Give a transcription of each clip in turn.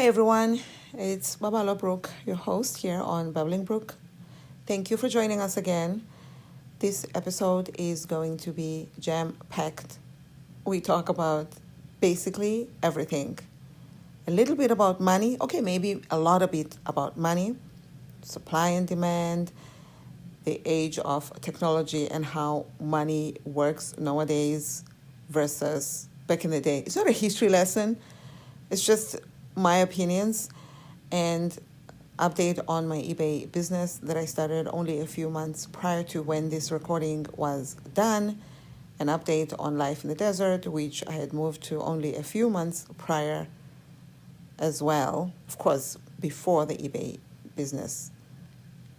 everyone, it's Babala Brook, your host here on Babbling Brook. Thank you for joining us again. This episode is going to be jam-packed. We talk about basically everything. A little bit about money, okay, maybe a lot of it about money, supply and demand, the age of technology and how money works nowadays versus back in the day. It's not a history lesson, it's just my opinions and update on my eBay business that I started only a few months prior to when this recording was done, an update on life in the desert, which I had moved to only a few months prior as well, of course, before the eBay business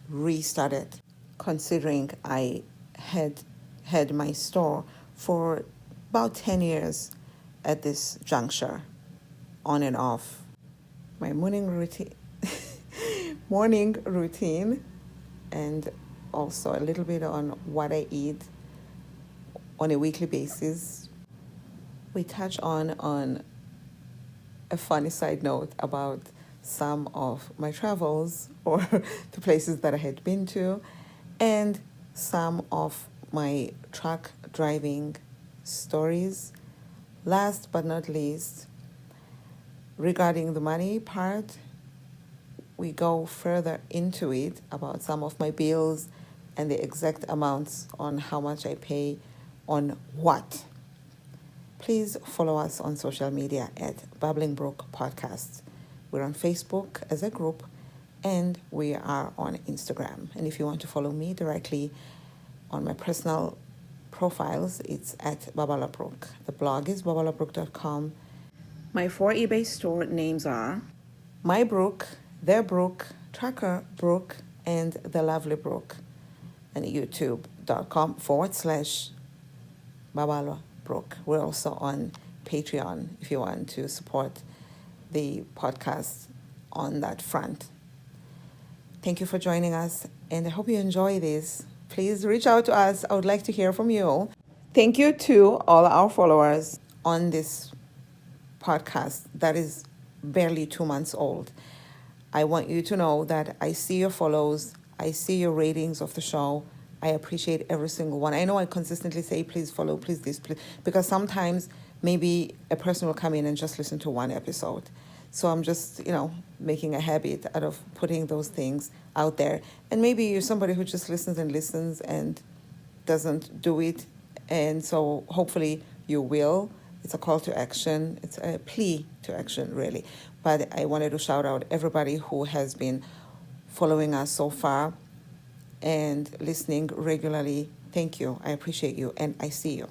restarted, considering I had my store for about 10 years at this juncture, on and off. My morning routine, and also a little bit on what I eat on a weekly basis. We touch on a funny side note about some of my travels or the places that I had been to, and some of my truck driving stories. Last but not least, regarding the money part, we go further into it about some of my bills and the exact amounts on how much I pay on what. Please follow us on social media at Babbling Brook Podcast. We're on Facebook as a group, and we are on Instagram. And if you want to follow me directly on my personal profiles, it's at Babala Brook. The blog is babalabrook.com. My 4 eBay store names are My Brook, Their Brook, Tracker Brook, and The Lovely Brook. And youtube.com/Babala Brook. We're also on Patreon if you want to support the podcast on that front. Thank you for joining us, and I hope you enjoy this. Please reach out to us. I would like to hear from you. Thank you to all our followers on this podcast that is barely 2 months old. I want you to know that I see your follows, I see your ratings of the show. I appreciate every single one. I know I consistently say, please follow, please this, please, because sometimes maybe a person will come in and just listen to one episode. So I'm just, making a habit out of putting those things out there. And maybe you're somebody who just listens and doesn't do it. And so hopefully you will. It's a call to action. It's a plea to action, really. But I wanted to shout out everybody who has been following us so far and listening regularly. Thank you. I appreciate you, and I see you.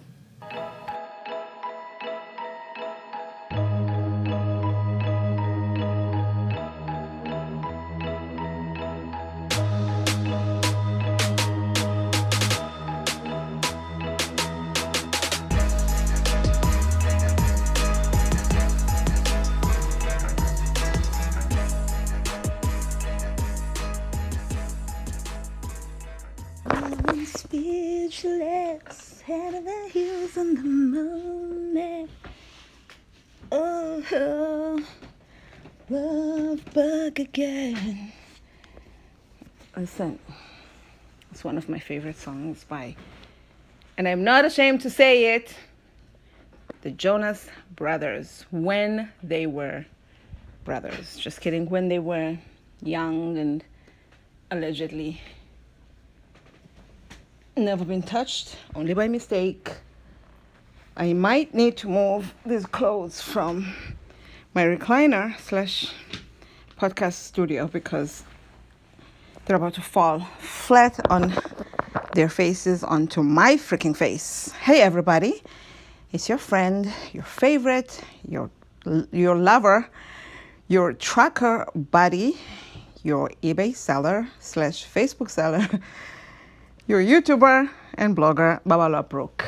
Speechless, head of the hills in the morning. Oh, love bug again. Listen, it's one of my favorite songs by, and I'm not ashamed to say it, the Jonas Brothers, when they were brothers. Just kidding, when they were young and allegedly never been touched, only by mistake. I might need to move these clothes from my recliner / podcast studio because they're about to fall flat on their faces onto my freaking face. Hey everybody, it's your friend, your favorite, your lover, your tracker buddy, your eBay seller / Facebook seller, your YouTuber and blogger, Babala Brook.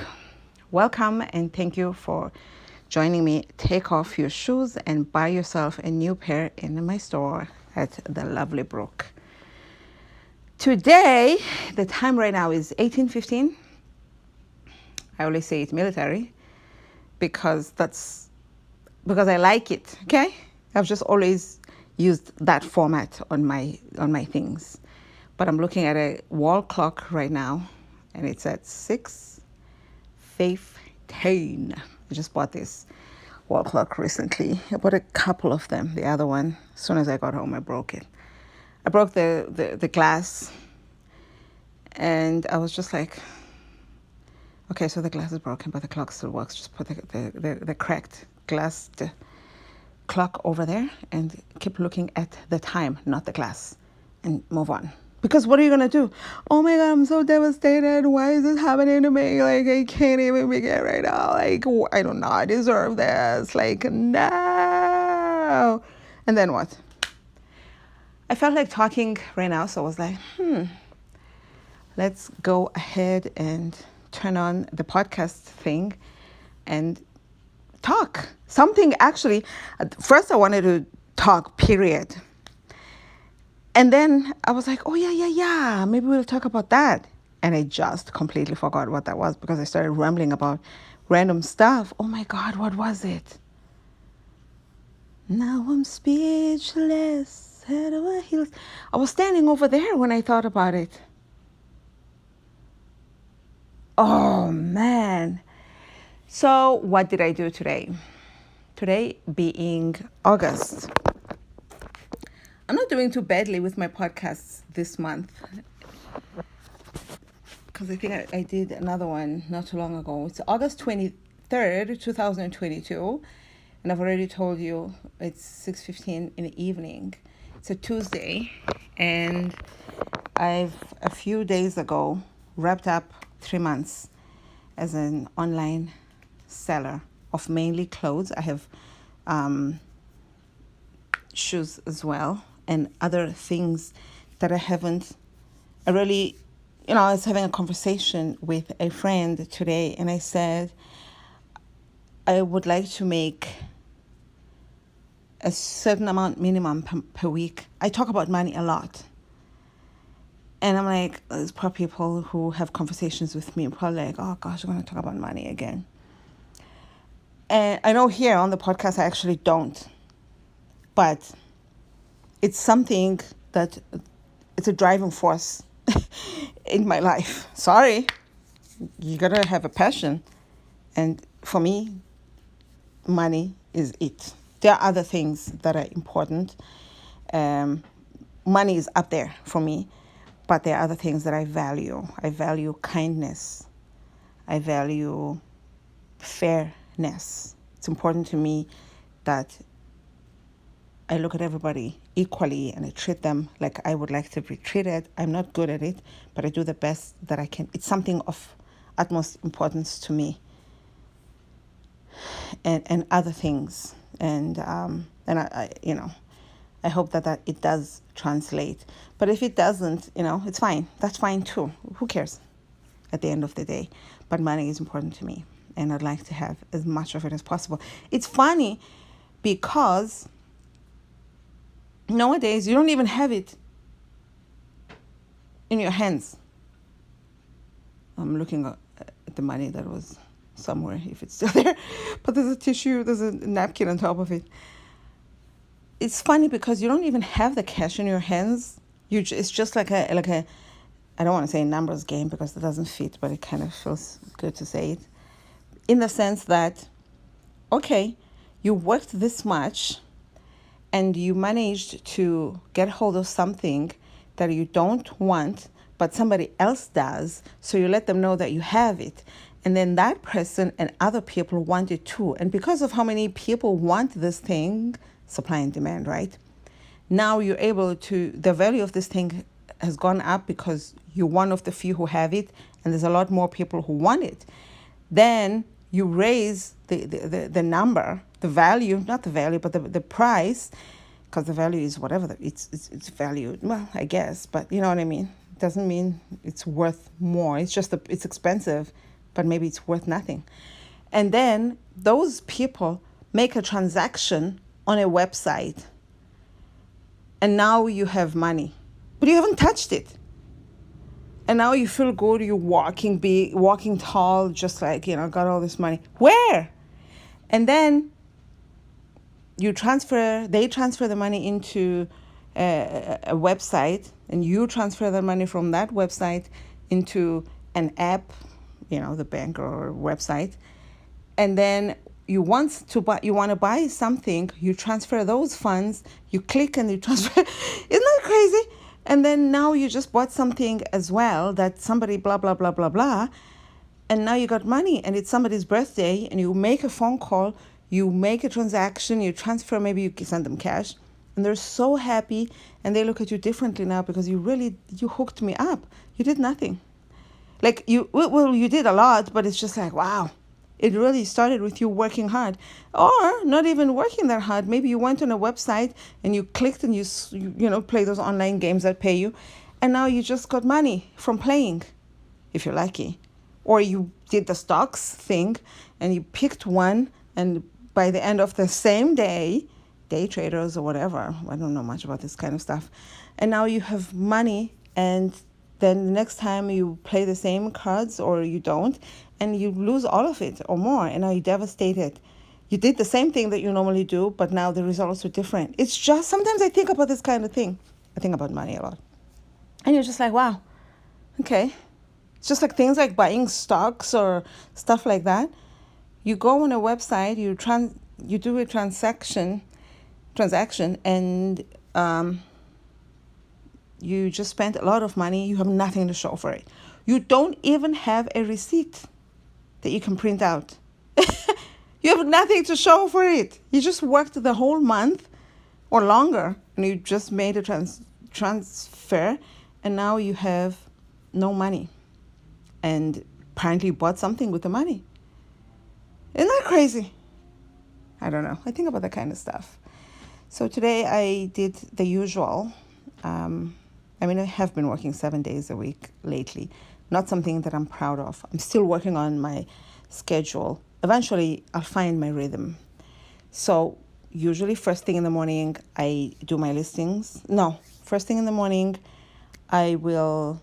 Welcome and thank you for joining me. Take off your shoes and buy yourself a new pair in my store at The Lovely Brook. Today, the time right now is 18:15. I always say it's military because I like it, okay? I've just always used that format on my things. But I'm looking at a wall clock right now, and it's at 6:15. I just bought this wall clock recently. I bought a couple of them. The other one, as soon as I got home, I broke it. I broke the glass, and I was just like, okay, so the glass is broken, but the clock still works. Just put the cracked glass clock over there and keep looking at the time, not the glass, and move on. Because what are you going to do? Oh my God, I'm so devastated. Why is this happening to me? Like, I can't even begin right now. Like, I do not deserve this. Like, no. And then what? I felt like talking right now, so I was like, let's go ahead and turn on the podcast thing and talk. Something actually, first I wanted to talk, period. And then I was like, oh, yeah, maybe we'll talk about that. And I just completely forgot what that was because I started rambling about random stuff. Oh my God, what was it? Now I'm speechless, head over heels. I was standing over there when I thought about it. Oh, man. So what did I do today? Today being August. I'm not doing too badly with my podcasts this month because I think I did another one not too long ago. It's August 23rd, 2022. And I've already told you it's 6:15 in the evening. It's a Tuesday. And I've, a few days ago, wrapped up 3 months as an online seller of mainly clothes. I have shoes as well and other things that I really, I was having a conversation with a friend today and I said, I would like to make a certain amount minimum per week. I talk about money a lot. And I'm like, there's probably people who have conversations with me, probably like, oh gosh, we're going to talk about money again. And I know here on the podcast, I actually don't. But it's something that it's a driving force in my life. Sorry, you got to have a passion. And for me, money is it. There are other things that are important. Money is up there for me. But there are other things that I value. I value kindness. I value fairness. It's important to me that I look at everybody equally and I treat them like I would like to be treated. I'm not good at it, but I do the best that I can. It's something of utmost importance to me. And other things. And I hope that it does translate. But if it doesn't, it's fine. That's fine too. Who cares at the end of the day? But money is important to me. And I'd like to have as much of it as possible. It's funny because nowadays you don't even have it in your hands. I'm looking at the money that was somewhere, if it's still there. But there's a tissue, there's a napkin on top of it. It's funny because you don't even have the cash in your hands. It's just like a I don't want to say numbers game because it doesn't fit, but it kind of feels good to say it. In the sense that, okay, you worked this much and you managed to get hold of something that you don't want, but somebody else does. So you let them know that you have it. And then that person and other people want it too. And because of how many people want this thing, supply and demand, right? Now you're able to, the value of this thing has gone up because you're one of the few who have it, and there's a lot more people who want it. Then you raise the number, the value, not the value, but the price, because the value is whatever, it's valued, well, I guess, but you know what I mean? It doesn't mean it's worth more. It's just, it's expensive, but maybe it's worth nothing. And then those people make a transaction on a website, and now you have money, but you haven't touched it. And now you feel good, you're walking big, walking tall, just like, got all this money. Where? And then they transfer the money into a website, and you transfer the money from that website into an app, the bank or website. And then you want to buy something, you transfer those funds, you click and you transfer. Isn't that crazy? And then now you just bought something as well that somebody blah, blah, blah, blah, blah. And now you got money and it's somebody's birthday, and you make a phone call, you make a transaction, you transfer, maybe you send them cash, and they're so happy, and they look at you differently now because you hooked me up. You did nothing. Like you did a lot, but it's just like, wow, it really started with you working hard, or not even working that hard. Maybe you went on a website and you clicked and you play those online games that pay you, and now you just got money from playing, if you're lucky. Or you did the stocks thing and you picked one, and by the end of the same day traders or whatever, I don't know much about this kind of stuff, and now you have money, and then the next time you play the same cards or you don't, and you lose all of it or more, and now you're devastated. You did the same thing that you normally do, but now the results are different. It's just, sometimes I think about this kind of thing. I think about money a lot. And you're just like, wow, okay. It's just like things like buying stocks or stuff like that. You go on a website, you do a transaction, and you just spent a lot of money. You have nothing to show for it. You don't even have a receipt that you can print out. You have nothing to show for it. You just worked the whole month or longer, and you just made a transfer, and now you have no money. And apparently you bought something with the money. Isn't that crazy? I don't know. I think about that kind of stuff. So today I did the usual. I have been working 7 days a week lately. Not something that I'm proud of. I'm still working on my schedule. Eventually, I'll find my rhythm. So usually first thing in the morning, I do my listings. No, first thing in the morning, I will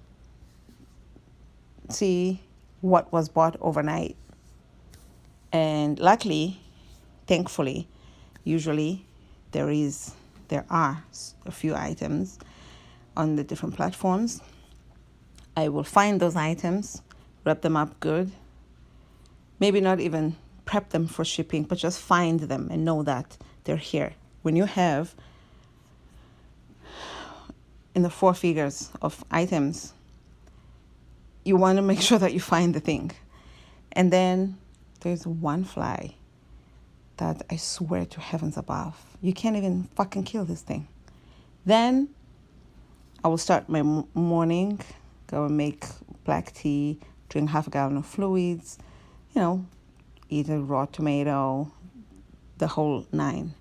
see what was bought overnight. And luckily, thankfully, usually there are a few items on the different platforms. I will find those items, wrap them up good, maybe not even prep them for shipping, but just find them and know that they're here. When you have in the 4 figures of items, you want to make sure that you find the thing. And then there's one fly that I swear to heavens above, you can't even fucking kill this thing. Then I will start my morning, go and make black tea, drink half a gallon of fluids, eat a raw tomato, the whole 9.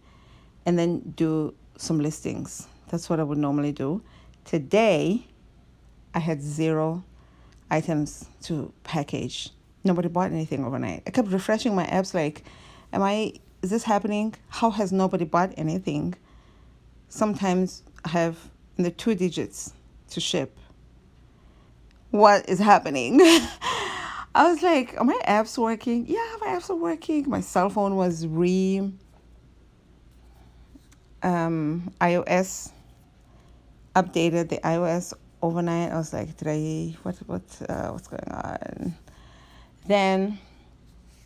And then do some listings. That's what I would normally do. Today, I had 0 items to package. Nobody bought anything overnight. I kept refreshing my apps like, is this happening? How has nobody bought anything? Sometimes I have in the 2 digits to ship. What is happening? I was like, are my apps working? Yeah, my apps are working. My cell phone was iOS updated the iOS overnight. I was like, what's going on? Then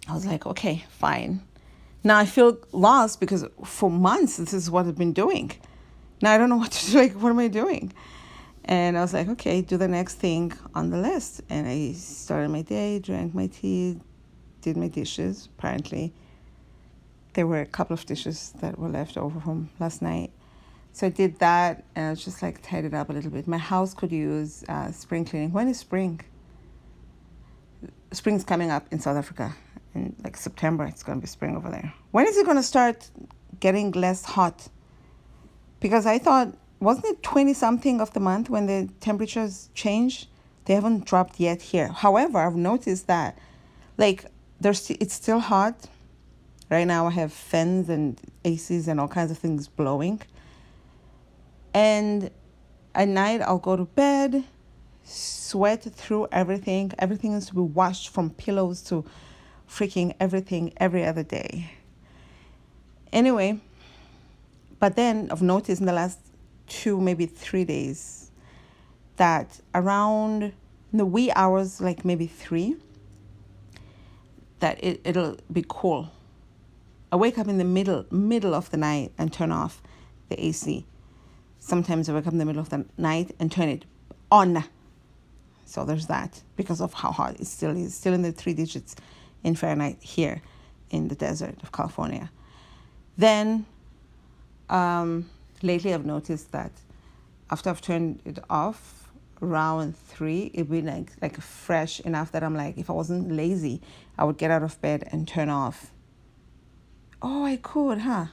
I was like, okay, fine. Now I feel lost because for months this is what I've been doing. Now I don't know what to do. Like, what am I doing? And I was like, okay, do the next thing on the list. And I started my day, drank my tea, did my dishes. Apparently, there were a couple of dishes that were left over from last night. So I did that, and I was just like tidied up a little bit. My house could use spring cleaning. When is spring? Spring's coming up in South Africa. In like September, it's going to be spring over there. When is it going to start getting less hot? Because I thought, wasn't it 20-something of the month when the temperatures change? They haven't dropped yet here. However, I've noticed that, like, it's still hot. Right now I have fans and ACs and all kinds of things blowing. And at night I'll go to bed, sweat through everything. Everything needs to be washed from pillows to freaking everything every other day. Anyway, But then I've noticed in the last 2, maybe 3 days that around the wee hours, like maybe 3, that it'll be cool. I wake up in the middle of the night and turn off the AC. Sometimes I wake up in the middle of the night and turn it on. So there's that, because of how hot it still is, still in the 3 digits in Fahrenheit here in the desert of California. Then lately I've noticed that after I've turned it off around 3, it'd be like fresh enough that I'm like, if I wasn't lazy, I would get out of bed and turn off. Oh, I could, huh?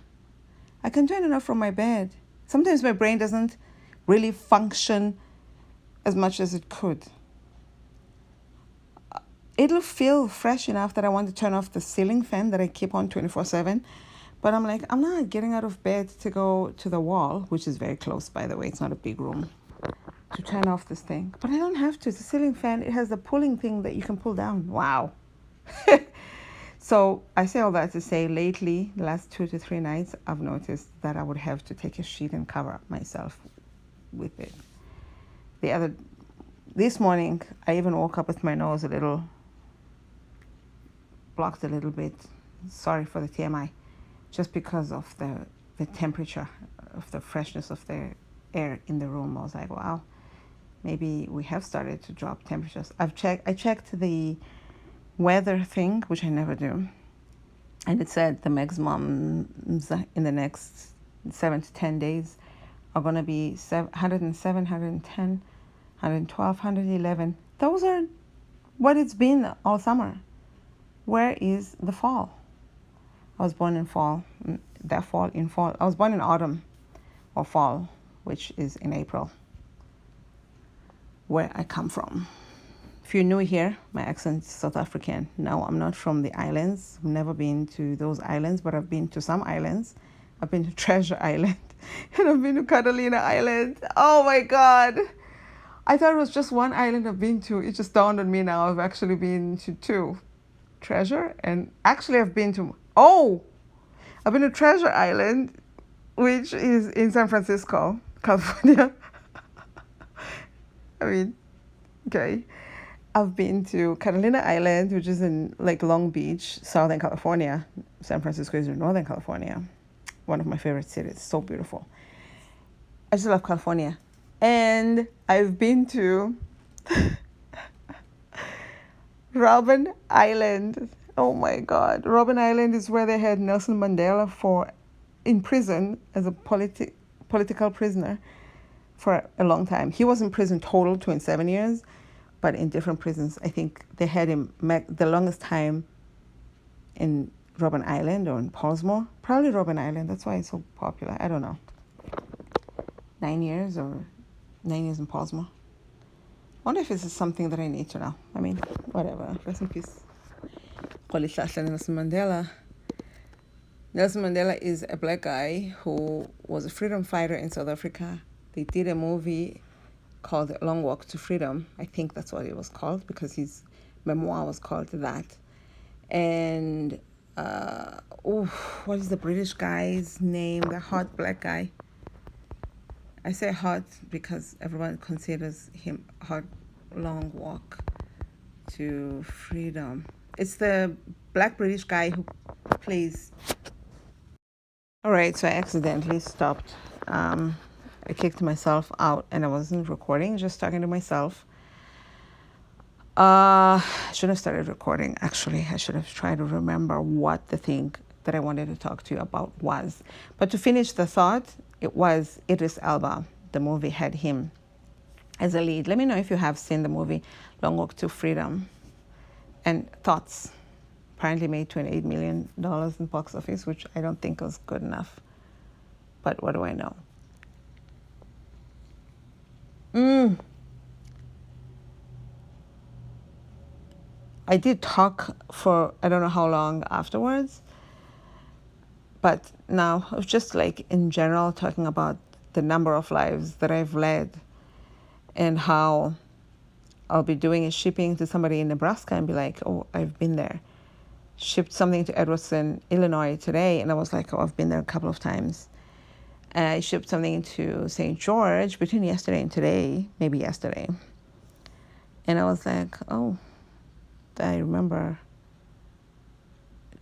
I can turn it off from my bed. Sometimes my brain doesn't really function as much as it could. It'll feel fresh enough that I want to turn off the ceiling fan that I keep on 24/7. But I'm like, I'm not getting out of bed to go to the wall, which is very close, by the way. It's not a big room, to turn off this thing. But I don't have to. It's a ceiling fan. It has the pulling thing that you can pull down. Wow. So I say all that to say, lately, the last 2 to 3 nights, I've noticed that I would have to take a sheet and cover up myself with it. This morning, I even woke up with my nose a little blocked a little bit. Sorry for the TMI. Just because of the temperature, of the freshness of the air in the room. I was like, wow, maybe we have started to drop temperatures. I checked the weather thing, which I never do, and it said the maximums in the next 7 to 10 days are going to be 107, 110, 112, 111. Those are what it's been all summer. Where is the fall? I was born in fall. I was born in autumn or fall, which is in April, where I come from. If you're new here, my accent is South African. No, I'm not from the islands. I've never been to those islands, but I've been to some islands. I've been to Treasure Island and I've been to Catalina Island. Oh my God. I thought it was just one island I've been to. It just dawned on me now. I've actually been to 2. Treasure, and actually I've been to Treasure Island, which is in San Francisco, California. I mean, okay. I've been to Catalina Island, which is in like Long Beach, Southern California. San Francisco is in Northern California. One of my favorite cities. So beautiful. I just love California. And I've been to Robben Island. Oh my God. Robben Island is where they had Nelson Mandela in prison as a political prisoner for a long time. He was in prison total 27 years, but in different prisons. I think they had him the longest time in Robben Island or in Portsmouth. Probably Robben Island. That's why it's so popular. I don't know. 9 years in Portsmouth. I wonder if this is something that I need to know. I mean, whatever. Rest in peace. Nelson Mandela. Nelson Mandela is a black guy who was a freedom fighter in South Africa. They did a movie called Long Walk to Freedom. I think that's what it was called, because his memoir was called that. And, what is the British guy's name? The hot black guy. I say hot because everyone considers him hot. Long Walk to Freedom. It's the black British guy who plays. All right, so I accidentally stopped. I kicked myself out and I wasn't recording, just talking to myself. I should have started recording. Actually, I should have tried to remember what the thing that I wanted to talk to you about was. But to finish the thought, it was Idris Elba. The movie had him as a lead. Let me know if you have seen the movie Long Walk to Freedom. And thoughts. Apparently made $28 million in box office, which I don't think was good enough. But what do I know? I did talk for I don't know how long afterwards. But now I was just like in general talking about the number of lives that I've led and how I'll be doing a shipping to somebody in Nebraska and be like, oh, I've been there. Shipped something to Edwardson, Illinois today, and I was like, oh, I've been there a couple of times. I shipped something to St. George between yesterday and today, maybe yesterday. And I was like, oh, I remember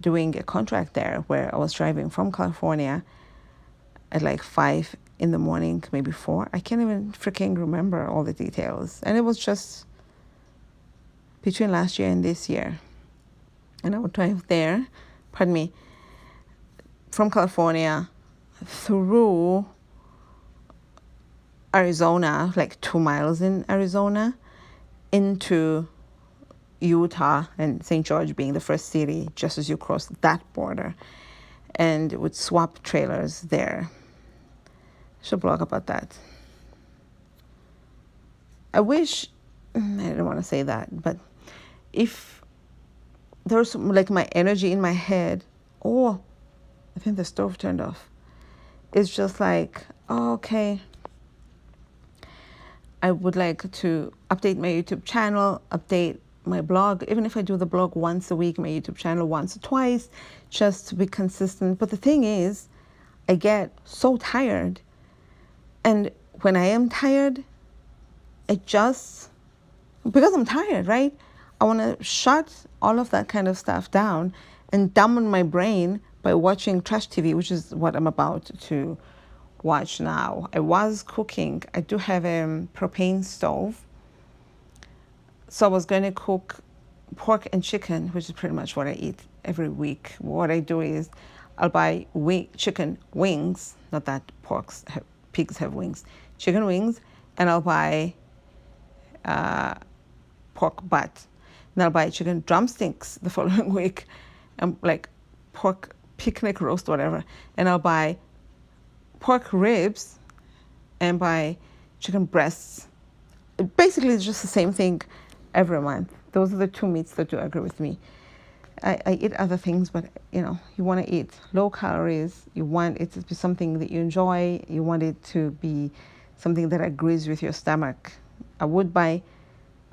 doing a contract there where I was driving from California at like 5 in the morning, maybe 4. I can't even freaking remember all the details. And it was just between last year and this year. And I would drive there, pardon me, from California through Arizona, like 2 miles in Arizona, into Utah, and St. George being the first city just as you cross that border, and would swap trailers there. Should blog about that. I wish, I don't want to say that, but if there's like my energy in my head, oh, I think the stove turned off. It's just like, oh, okay, I would like to update my YouTube channel, update my blog. Even if I do the blog once a week, my YouTube channel once or twice, just to be consistent. But the thing is, I get so tired. And when I am tired, because I'm tired, right? I want to shut all of that kind of stuff down and dumb my brain by watching trash TV, which is what I'm about to watch now. I was cooking. I do have a propane stove. So I was going to cook pork and chicken, which is pretty much what I eat every week. What I do is I'll buy chicken wings, not that pigs have wings, chicken wings, and I'll buy pork butt. And I'll buy chicken drumsticks the following week, and like pork picnic roast, whatever. And I'll buy pork ribs and buy chicken breasts. Basically, it's just the same thing every month. Those are the 2 meats that do agree with me. I eat other things, but you want to eat low calories. You want it to be something that you enjoy. You want it to be something that agrees with your stomach. I would buy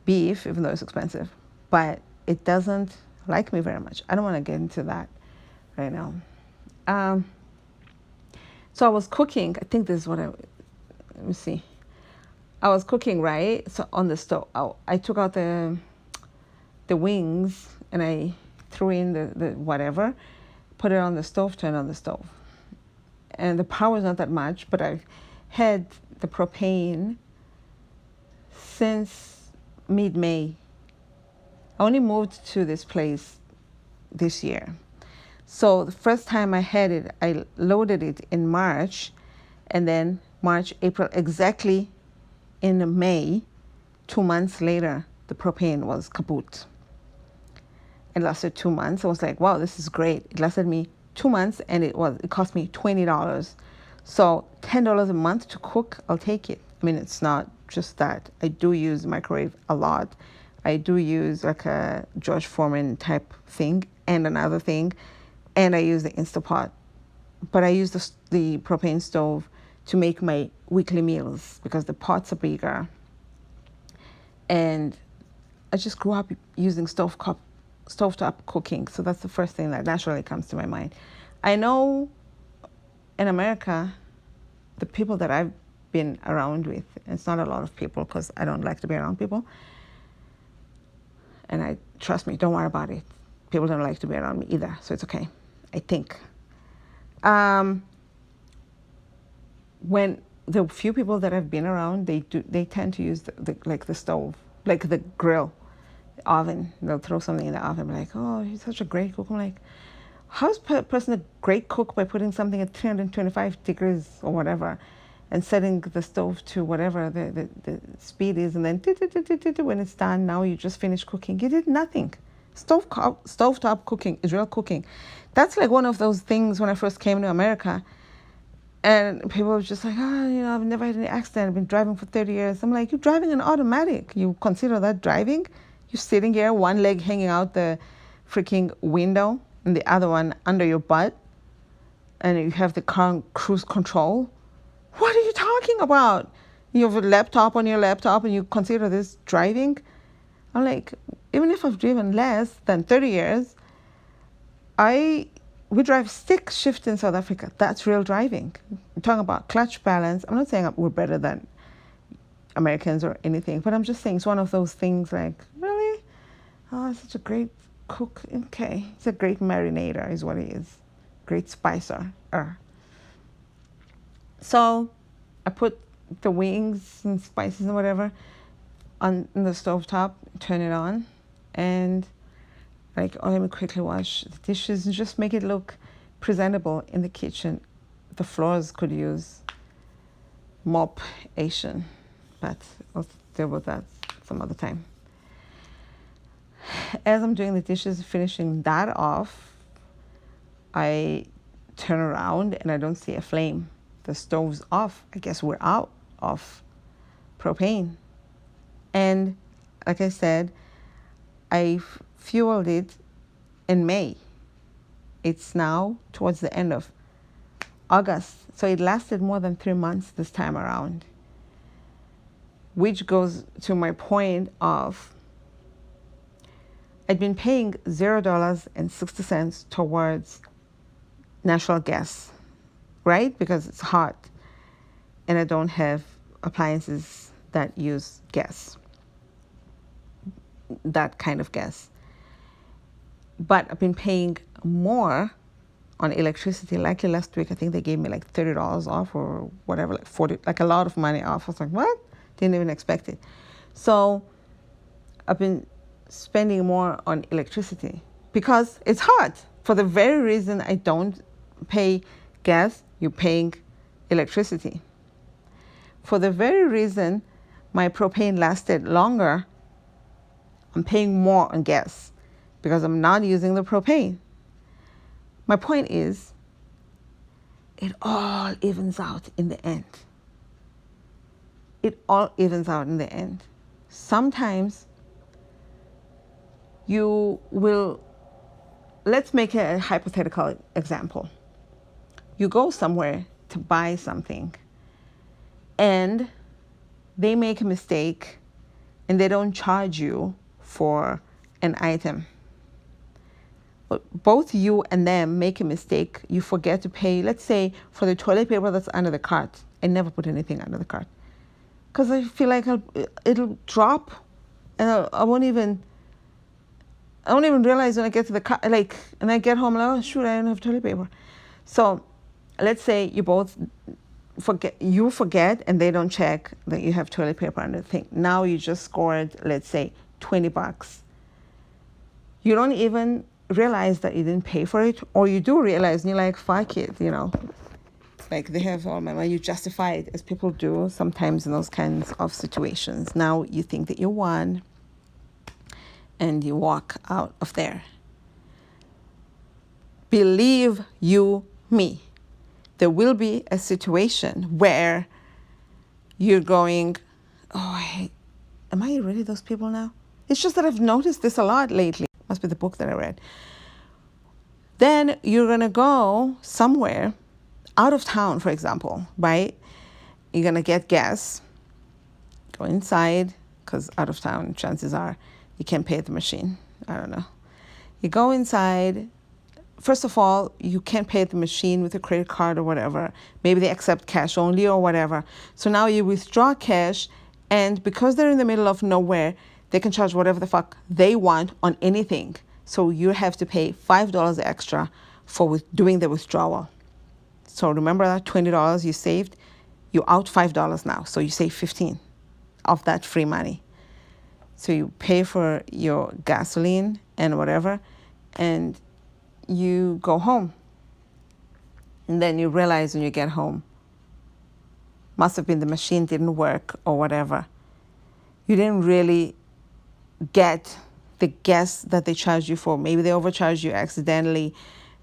beef, even though it's expensive, but it doesn't like me very much. I don't want to get into that right now. So I was cooking. I think this is what let me see. I was cooking, right? So on the stove, I took out the wings and I threw in the whatever, put it on the stove, turned on the stove. And the power is not that much, but I've had the propane since mid-May. I only moved to this place this year. So the first time I had it, I loaded it in March, and then March, April, exactly in May, 2 months later, the propane was kaput. It lasted 2 months. I was like, wow, this is great. It lasted me 2 months, and it cost me $20. So $10 a month to cook, I'll take it. I mean, it's not just that. I do use the microwave a lot. I do use like a George Foreman type thing and another thing, and I use the Instapot. But I use the propane stove to make my weekly meals because the pots are bigger. And I just grew up using stovetop cooking, so that's the first thing that naturally comes to my mind. I know in America, the people that I've been around with, it's not a lot of people because I don't like to be around people, and trust me, don't worry about it. People don't like to be around me either, so it's okay, I think. When the few people that I've been around, they tend to use the stove, like the grill, oven. They'll throw something in the oven, be like, oh, you're such a great cook. I'm like, how's a person a great cook by putting something at 325 degrees or whatever and setting the stove to whatever the speed is, and then when it's done, now you just finished cooking. You did nothing. Stovetop cooking is real cooking. That's like one of those things when I first came to America, and people were just like, I've never had any accident. I've been driving for 30 years. I'm like, you're driving an automatic. You consider that driving? You're sitting here, one leg hanging out the freaking window and the other one under your butt, and you have the car on cruise control. What are you talking about? You have a laptop on your laptop and you consider this driving? I'm like, even if I've driven less than 30 years, I we drive stick shift in South Africa. That's real driving. I'm talking about clutch balance. I'm not saying we're better than Americans or anything, but I'm just saying it's one of those things like, really? Oh, it's such a great cook. Okay. It's a great marinator is what he is. Great spicer. So I put the wings and spices and whatever on the stovetop, turn it on, and like, oh, let me quickly wash the dishes and just make it look presentable in the kitchen. The floors could use mop-ation, but I'll deal with that some other time. As I'm doing the dishes, finishing that off, I turn around and I don't see a flame. The stove's off. I guess we're out of propane. And like I said, I fueled it in May. It's now towards the end of August. So it lasted more than 3 months this time around, which goes to my point of I'd been paying $0.60 towards natural gas, right? Because it's hot and I don't have appliances that use gas, that kind of gas. But I've been paying more on electricity. Like last week, I think they gave me like $30 off or whatever, like 40, like a lot of money off. I was like, what? Didn't even expect it. So I've been spending more on electricity because it's hot. For the very reason I don't pay gas, you're paying electricity. For the very reason my propane lasted longer, I'm paying more on gas because I'm not using the propane. My point is, it all evens out in the end. It all evens out in the end. Sometimes you will, let's make a hypothetical example. You go somewhere to buy something and they make a mistake and they don't charge you for an item. Both you and them make a mistake. You forget to pay, let's say, for the toilet paper that's under the cart. I never put anything under the cart because I feel like it'll drop and I won't even realize when I get to the car, like, and I get home, like, oh, shoot, I don't have toilet paper. So let's say you both forget and they don't check that you have toilet paper under the thing. Now you just scored, let's say, $20. You don't even realize that you didn't pay for it, or you do realize and you're like, fuck it, you know. Like, they have all my money. You justify it, as people do sometimes in those kinds of situations. Now you think that you won and you walk out of there. Believe you me, there will be a situation where you're going, oh, am I really those people now? It's just that I've noticed this a lot lately. Must be the book that I read. Then you're going to go somewhere out of town, for example, right? You're going to get gas, go inside, because out of town, chances are you can't pay at the machine. I don't know. You go inside. First of all, you can't pay at the machine with a credit card or whatever. Maybe they accept cash only or whatever. So now you withdraw cash, and because they're in the middle of nowhere, they can charge whatever the fuck they want on anything. So you have to pay $5 extra for doing the withdrawal. So remember that $20 you saved? You're out $5 now. So you save $15 of that free money. So you pay for your gasoline and whatever, and you go home. And then you realize when you get home, must have been the machine didn't work or whatever. You didn't really get the gas that they charged you for. Maybe they overcharged you accidentally.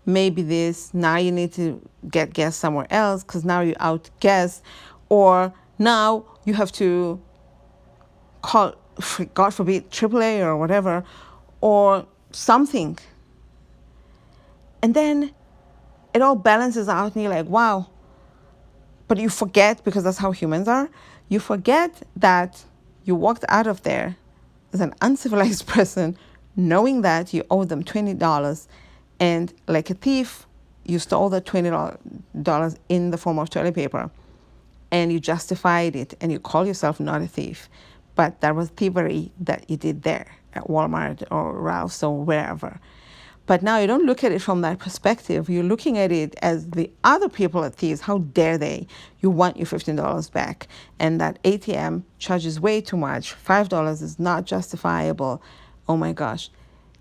Maybe this, now you need to get gas somewhere else because now you're out gas. Or now you have to call, God forbid, AAA or whatever, or something. And then it all balances out and you're like, wow. But you forget, because that's how humans are, you forget that you walked out of there as an uncivilized person knowing that you owe them $20, and like a thief you stole the $20 in the form of toilet paper, and you justified it, and you call yourself not a thief, but that was thievery that you did there at Walmart or Ralph's or wherever. But now you don't look at it from that perspective. You're looking at it as the other people are thieves. How dare they? You want your $15 back. And that ATM charges way too much. $5 is not justifiable. Oh my gosh.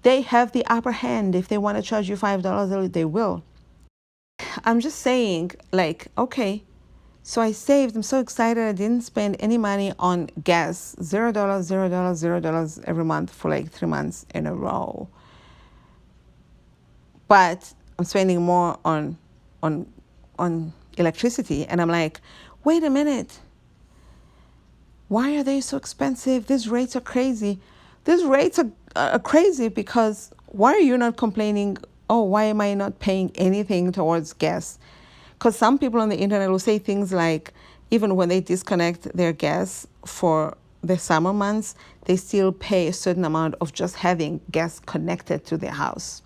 They have the upper hand. If they want to charge you $5, they will. I'm just saying, like, okay, so I saved. I'm so excited. I didn't spend any money on gas. $0, $0, $0 every month for like 3 months in a row. But I'm spending more on electricity, and I'm like, wait a minute. Why are they so expensive? These rates are crazy. These rates are crazy because why are you not complaining? Oh, why am I not paying anything towards gas? Because some people on the internet will say things like, even when they disconnect their gas for the summer months, they still pay a certain amount of just having gas connected to their house.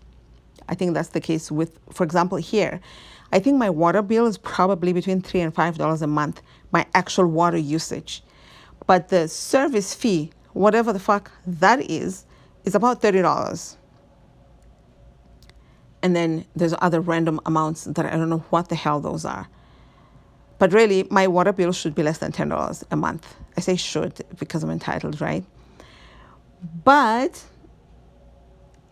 I think that's the case with, for example, here. I think my water bill is probably between $3 and $5 a month, my actual water usage. But the service fee, whatever the fuck that is about $30. And then there's other random amounts that I don't know what the hell those are. But really, my water bill should be less than $10 a month. I say should because I'm entitled, right? But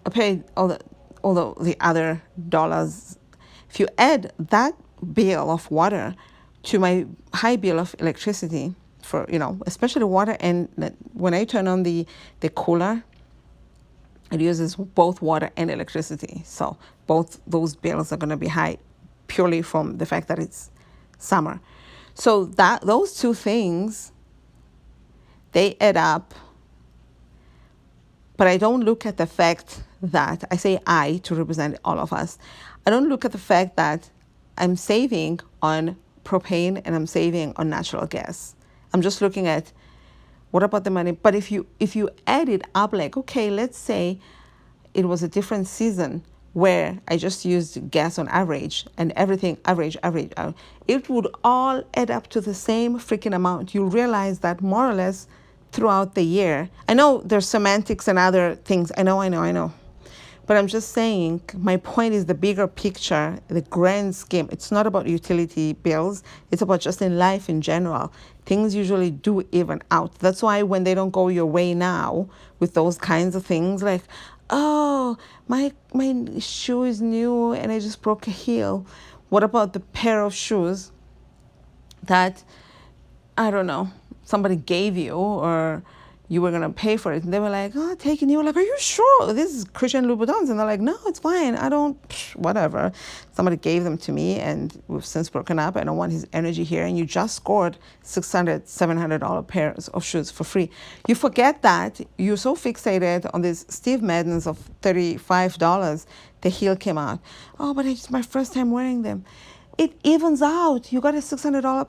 I pay all the other dollars. If you add that bill of water to my high bill of electricity, for, especially water, and when I turn on the cooler, it uses both water and electricity. So both those bills are going to be high purely from the fact that it's summer. So those two things, they add up. But I don't look at the fact that, I say I to represent all of us, I don't look at the fact that I'm saving on propane and I'm saving on natural gas. I'm just looking at what about the money. But if you add it up, like, okay, let's say it was a different season where I just used gas on average and everything average, it would all add up to the same freaking amount. You'll realize that more or less throughout the year. I know there's semantics and other things. I know. But I'm just saying, my point is the bigger picture, the grand scheme. It's not about utility bills. It's about just in life in general. Things usually do even out. That's why when they don't go your way now with those kinds of things, like, oh, my shoe is new and I just broke a heel. What about the pair of shoes that, I don't know, somebody gave you or you were going to pay for it? And they were like, oh, take it. And you were like, are you sure? This is Christian Louboutins. And they're like, no, it's fine. I don't, whatever. Somebody gave them to me and we've since broken up. I don't want his energy here. And you just scored $600, $700 pairs of shoes for free. You forget that. You're so fixated on this Steve Maddens of $35. The heel came out. Oh, but it's my first time wearing them. It evens out. You got a $600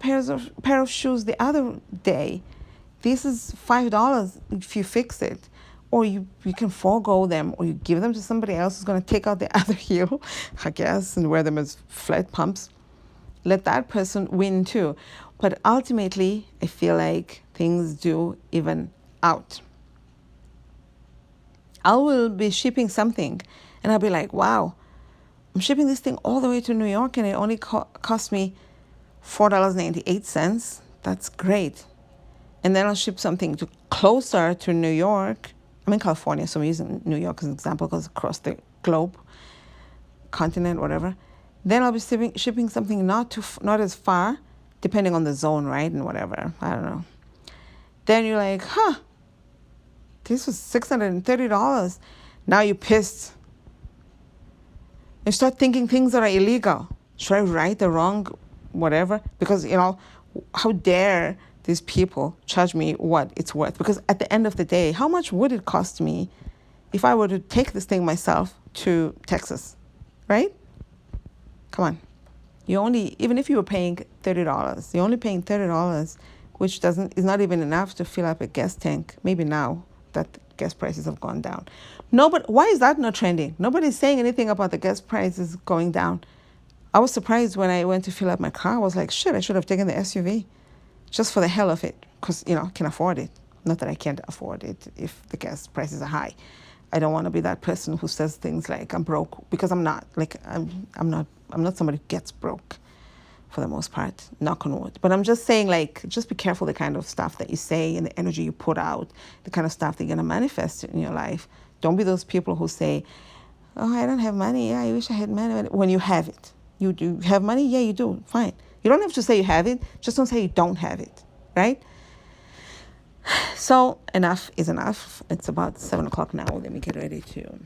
pair of shoes the other day. This is $5 if you fix it. Or you can forego them, or you give them to somebody else who's going to take out the other heel, I guess, and wear them as flat pumps. Let that person win too. But ultimately, I feel like things do even out. I will be shipping something, and I'll be like, wow, I'm shipping this thing all the way to New York, and it only cost me $4.98. That's great. And then I'll ship something closer to New York. I'm in California, so I'm using New York as an example because across the globe, continent, whatever. Then I'll be shipping something not as far, depending on the zone, right, and whatever. I don't know. Then you're like, this was $630. Now you're pissed. You start thinking things that are illegal. Should I right the wrong, whatever? Because, how dare these people charge me what it's worth? Because at the end of the day, how much would it cost me if I were to take this thing myself to Texas, right? Come on. Even if you were paying $30, you're only paying $30, which is not even enough to fill up a gas tank. Maybe now that gas prices have gone down. Why is that not trending? Nobody's saying anything about the gas prices going down. I was surprised when I went to fill up my car. I was like, shit, I should have taken the SUV just for the hell of it, because, I can afford it. Not that I can't afford it if the gas prices are high. I don't want to be that person who says things like I'm broke, because I'm not. Like, I'm not somebody who gets broke for the most part, knock on wood. But I'm just saying, like, just be careful the kind of stuff that you say and the energy you put out, the kind of stuff that you're going to manifest in your life. Don't be those people who say, oh, I don't have money. Yeah, I wish I had money. When you have it. You do have money? Yeah, you do. Fine. You don't have to say you have it. Just don't say you don't have it, right? So enough is enough. It's about 7 o'clock now. Let me get ready to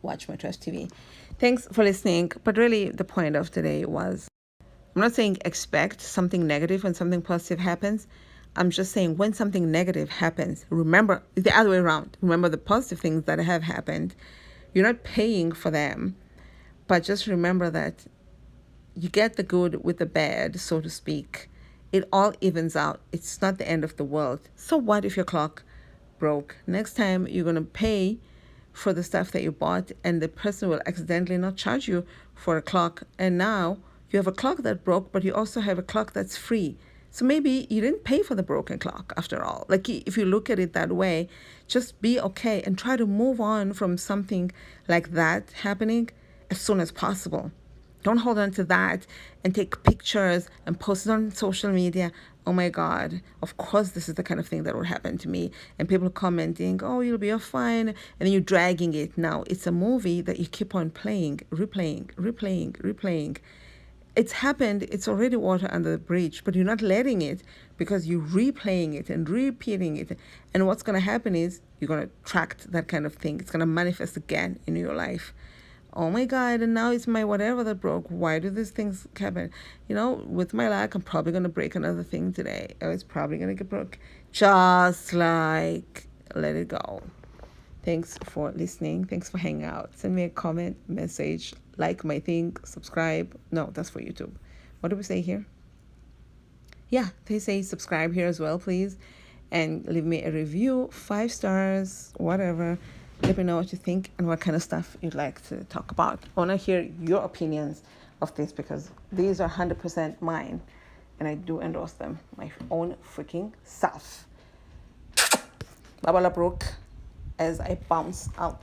watch my trash TV. Thanks for listening. But really, the point of today was, I'm not saying expect something negative when something positive happens. I'm just saying when something negative happens, remember the other way around. Remember the positive things that have happened. You're not paying for them, but just remember that you get the good with the bad, so to speak. It all evens out. It's not the end of the world. So what if your clock broke? Next time you're going to pay for the stuff that you bought, and the person will accidentally not charge you for a clock. And now you have a clock that broke, but you also have a clock that's free. So maybe you didn't pay for the broken clock after all. Like, if you look at it that way, just be okay and try to move on from something like that happening as soon as possible. Don't hold on to that and take pictures and post it on social media. Oh my God, of course this is the kind of thing that would happen to me. And people commenting, oh, you'll be fine. And then you're dragging it. Now, it's a movie that you keep on playing, replaying. It's happened. It's already water under the bridge, but you're not letting it because you're replaying it and repeating it. And what's going to happen is you're going to attract that kind of thing. It's going to manifest again in your life. Oh my God, and now it's my whatever that broke. Why do these things happen? With my luck, I'm probably going to break another thing today. Or it's probably going to get broke. Just like, let it go. Thanks for listening. Thanks for hanging out. Send me a comment, message, like my thing, subscribe. No, that's for YouTube. What do we say here? Yeah, they say subscribe here as well, please. And leave me a review, 5 stars, whatever. Let me know what you think and what kind of stuff you'd like to talk about. I want to hear your opinions of this, because these are 100% mine. And I do endorse them, my own freaking self. Baba La Brooke, as I bounce out.